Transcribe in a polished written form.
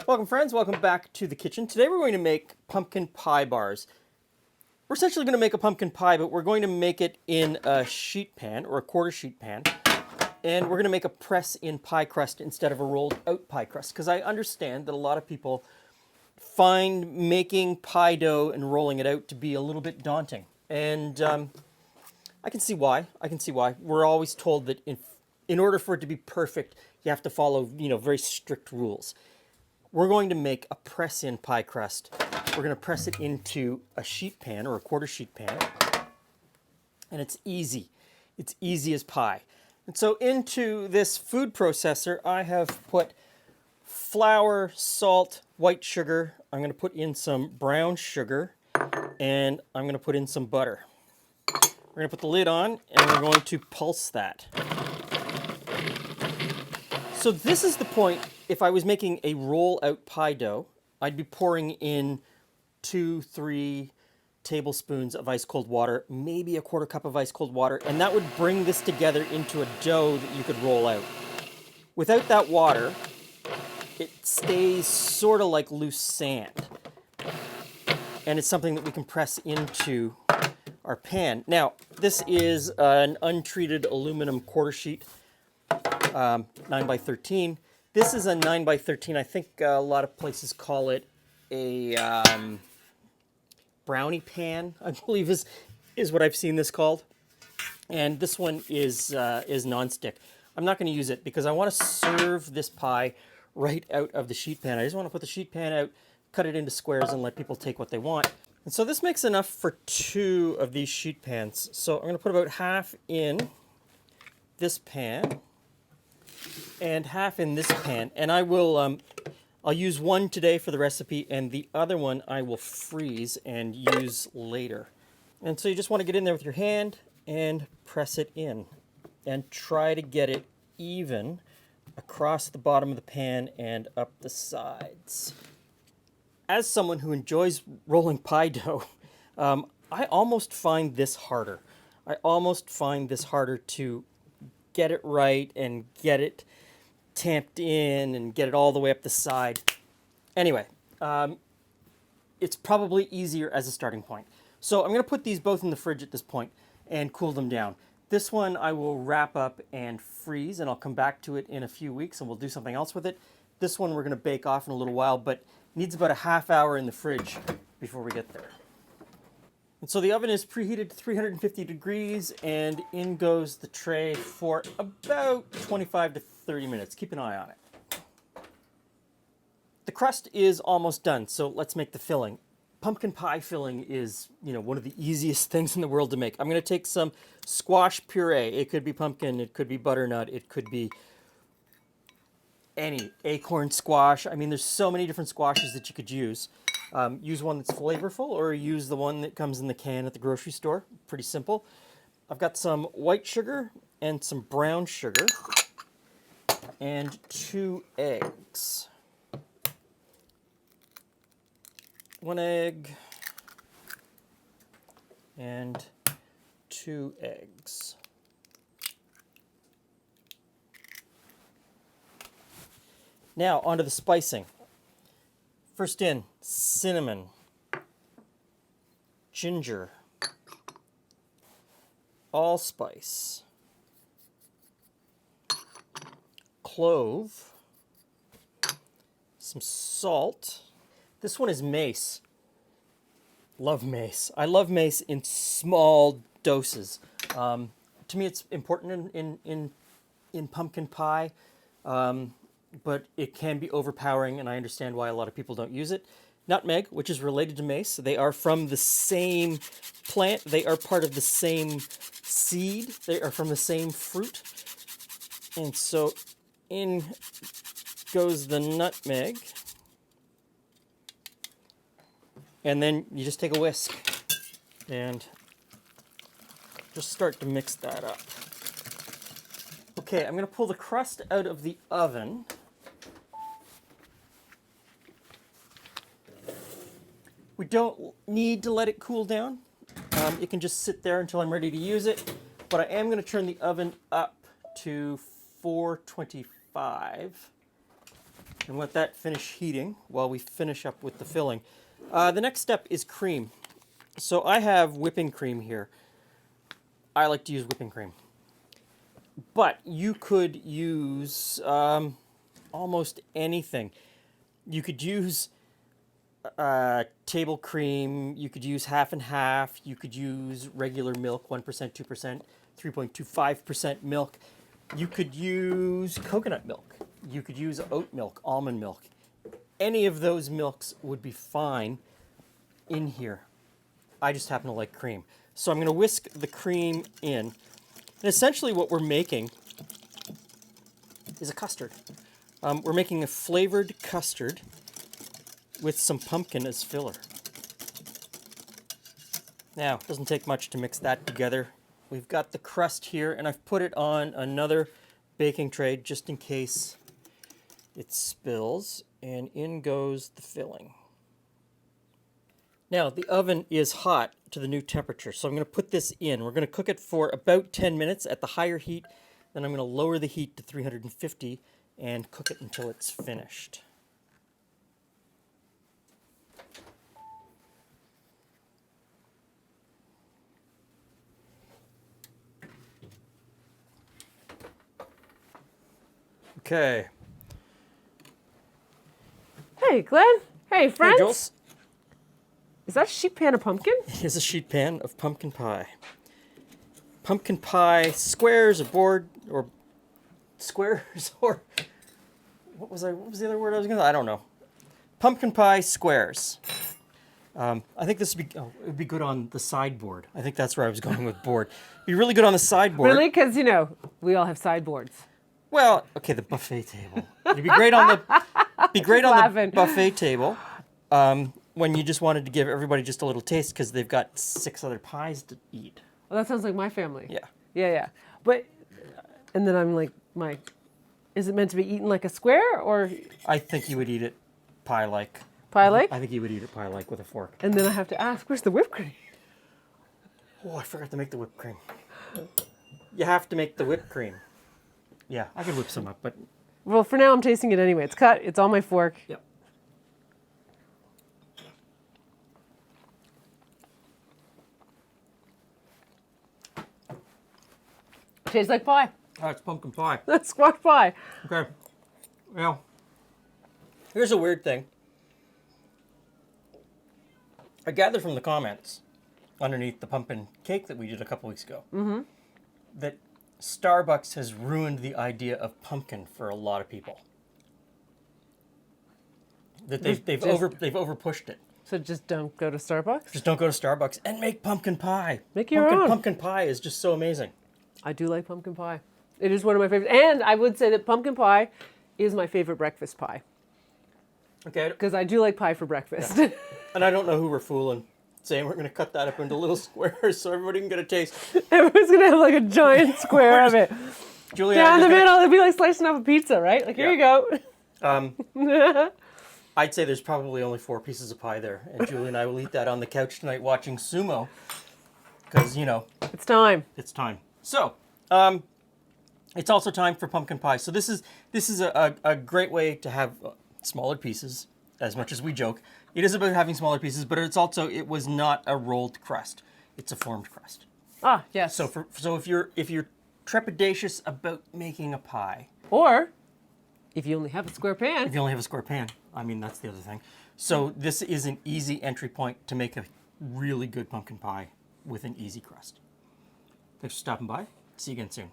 Welcome friends, welcome back to the kitchen. Today we're going to make pumpkin pie bars. We're essentially going to make a pumpkin pie, but we're going to make it in a sheet pan or a quarter sheet pan. And we're going to make a press-in pie crust instead of a rolled out pie crust, because I understand that a lot of people find making pie dough and rolling it out to be a little bit daunting. And I can see why. We're always told that in order for it to be perfect, you have to follow, very strict rules. We're going to make a press-in pie crust. We're going to press it into a sheet pan or a quarter sheet pan. And it's easy. It's easy as pie. And so into this food processor, I have put flour, salt, white sugar. I'm going to put in some brown sugar, and I'm going to put in some butter. We're going to put the lid on, and we're going to pulse that. So this is the point. If I was making a roll-out pie dough, I'd be pouring in 2-3 tablespoons of ice-cold water, maybe a quarter cup of ice-cold water, and that would bring this together into a dough that you could roll out. Without that water, it stays sort of like loose sand. And it's something that we can press into our pan. Now, this is an untreated aluminum quarter sheet, 9x13. This is a 9x13. I think a lot of places call it a brownie pan, I believe is what I've seen this called. And this one is nonstick. I'm not going to use it because I want to serve this pie right out of the sheet pan. I just want to put the sheet pan out, cut it into squares, and let people take what they want. And so this makes enough for 2 of these sheet pans. So I'm going to put about half in this pan and half in this pan, and I will I'll use one today for the recipe, and the other one I will freeze and use later. And so you just want to get in there with your hand and press it in and try to get it even across the bottom of the pan and up the sides. As someone who enjoys rolling pie dough, I almost find this harder. I almost find this harder to get it right and get it tamped in and get it all the way up the side. Anyway, it's probably easier as a starting point. So I'm going to put these both in the fridge at this point and cool them down. This one I will wrap up and freeze, and I'll come back to it in a few weeks and we'll do something else with it. This one we're going to bake off in a little while, but needs about a half hour in the fridge before we get there. And so the oven is preheated to 350 degrees, and in goes the tray for about 25 to 30 minutes. Keep an eye on it. The crust is almost done, so let's make the filling. Pumpkin pie filling is, one of the easiest things in the world to make. I'm going to take some squash puree. It could be pumpkin, it could be butternut, it could be any acorn squash. I mean, there's so many different squashes that you could use. Use one that's flavorful, or use the one that comes in the can at the grocery store. Pretty simple. I've got some white sugar and some brown sugar and 2 eggs. 1 egg and 2 eggs. Now, onto the spicing. First in, cinnamon, ginger, allspice, clove, some salt. This one is mace. Love mace. I love mace in small doses. To me, it's important in pumpkin pie. But it can be overpowering, and I understand why a lot of people don't use it. Nutmeg, which is related to mace. They are from the same plant. They are part of the same seed. They are from the same fruit. And so in goes the nutmeg. And then you just take a whisk and just start to mix that up. Okay, I'm going to pull the crust out of the oven. We don't need to let it cool down. It can just sit there until I'm ready to use it. But I am going to turn the oven up to 425. and let that finish heating while we finish up with the filling. The next step is cream. So I have whipping cream here. I like to use whipping cream. But you could use almost anything. You could use table cream, you could use half and half, you could use regular milk, 1%, 2%, 3.25% milk. You could use coconut milk. You could use oat milk, almond milk. Any of those milks would be fine in here. I just happen to like cream. So I'm going to whisk the cream in. And essentially what we're making is a custard. We're making a flavored custard with some pumpkin as filler. Now, it doesn't take much to mix that together. We've got the crust here, and I've put it on another baking tray just in case it spills, and in goes the filling. Now, the oven is hot to the new temperature, so I'm going to put this in. We're going to cook it for about 10 minutes at the higher heat, then I'm going to lower the heat to 350 and cook it until it's finished. Okay. Hey, Glenn. Hey, friends. Hey, Jules. Is that a sheet pan of pumpkin? Here's a sheet pan of pumpkin pie. Pumpkin pie squares or board or squares or what was the other word I was gonna? I don't know. Pumpkin pie squares. I think this would be it would be good on the sideboard. I think that's where I was going with board. Be really good on the sideboard. Really? Because, you know, we all have sideboards. Well, okay, the buffet table. It'd be great on the buffet table. When you just wanted to give everybody just a little taste because they've got 6 other pies to eat. Well, that sounds like my family. Yeah. Yeah. But, and then I'm like, is it meant to be eaten like a square or? I think you would eat it pie-like. Pie-like? I think you would eat it pie-like with a fork. And then I have to ask, where's the whipped cream? Oh, I forgot to make the whipped cream. You have to make the whipped cream. Yeah, I could whip some up, but... Well, for now I'm tasting it anyway. It's cut, it's on my fork. Yep. Tastes like pie. That's pumpkin pie. That's squash pie. Okay. Well, here's a weird thing. I gathered from the comments underneath the pumpkin cake that we did a couple weeks ago that Starbucks has ruined the idea of pumpkin for a lot of people. That they've over pushed it. So just don't go to Starbucks? Just don't go to Starbucks and make pumpkin pie. Make your own. Pumpkin pie is just so amazing. I do like pumpkin pie. It is one of my favorites. And I would say that pumpkin pie is my favorite breakfast pie. Okay. Because I do like pie for breakfast. Yeah. And I don't know who we're fooling, saying we're going to cut that up into little squares so everybody can get a taste. Everyone's going to have like a giant square of it. Julie, Down the middle, it'd be like slicing up a pizza, right? Like, here you go. I'd say there's probably only 4 pieces of pie there. And Julie and I will eat that on the couch tonight watching sumo. Because, you know. It's time. It's time. So, it's also time for pumpkin pie. So this is a great way to have smaller pieces, as much as we joke. It is about having smaller pieces, but it was not a rolled crust. It's a formed crust. Ah, yes. So if you're trepidatious about making a pie, or if you only have a square pan. if you only have a square pan, I mean that's the other thing. So this is an easy entry point to make a really good pumpkin pie with an easy crust. Thanks for stopping by. See you again soon.